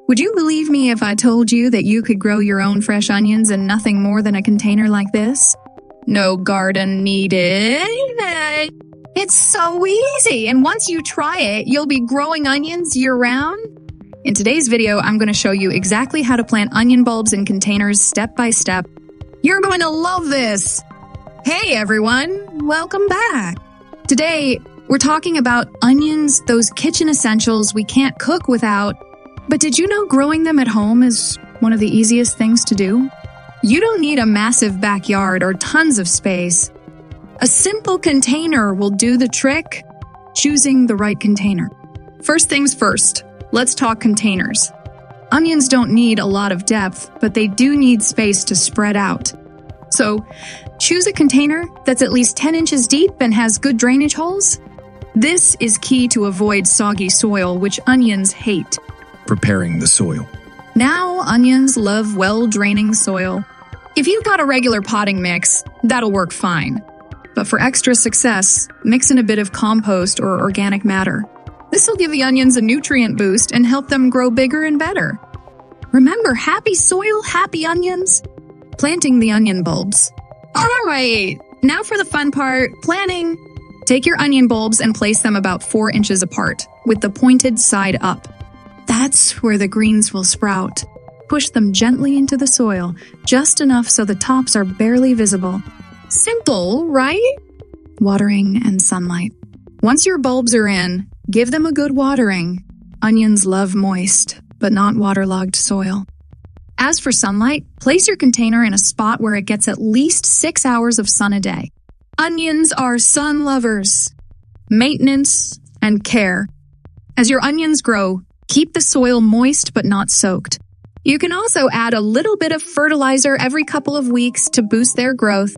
Would you believe me if I told you that you could grow your own fresh onions in nothing more than a container like this? No garden needed. It's so easy, and once you try it, you'll be growing onions year-round. In today's video, I'm going to show you exactly how to plant onion bulbs in containers step by step. You're going to love this! Hey everyone, welcome back! Today, we're talking about onions, those kitchen essentials we can't cook without. But did you know growing them at home is one of the easiest things to do? You don't need a massive backyard or tons of space. A simple container will do the trick, choosing the right container. First things first, let's talk containers. Onions don't need a lot of depth, but they do need space to spread out. So, choose a container that's at least 10 inches deep and has good drainage holes. This is key to avoid soggy soil, which onions hate. Preparing the soil. Now, onions love well-draining soil. If you've got a regular potting mix, that'll work fine. But for extra success, mix in a bit of compost or organic matter. This will give the onions a nutrient boost and help them grow bigger and better. Remember, happy soil, happy onions. Planting the onion bulbs. All right, now for the fun part, planting. Take your onion bulbs and place them about 4 inches apart, with the pointed side up. That's where the greens will sprout. Push them gently into the soil, just enough so the tops are barely visible. Simple, right? Watering and sunlight. Once your bulbs are in, give them a good watering. Onions love moist, but not waterlogged soil. As for sunlight, place your container in a spot where it gets at least 6 hours of sun a day. Onions are sun lovers. Maintenance and care. As your onions grow, keep the soil moist but not soaked. You can also add a little bit of fertilizer every couple of weeks to boost their growth.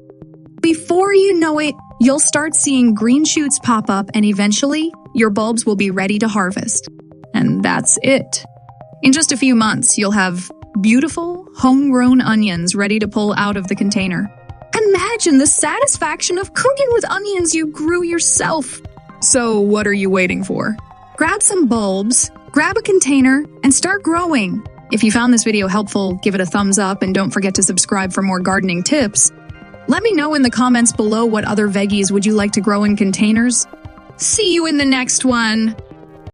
Before you know it, you'll start seeing green shoots pop up and eventually, your bulbs will be ready to harvest. And that's it. In just a few months, you'll have beautiful, homegrown onions ready to pull out of the container. Imagine the satisfaction of cooking with onions you grew yourself. So what are you waiting for? Grab some bulbs, grab a container, and start growing. If you found this video helpful, give it a thumbs up and don't forget to subscribe for more gardening tips. Let me know in the comments below what other veggies would you like to grow in containers. See you in the next one!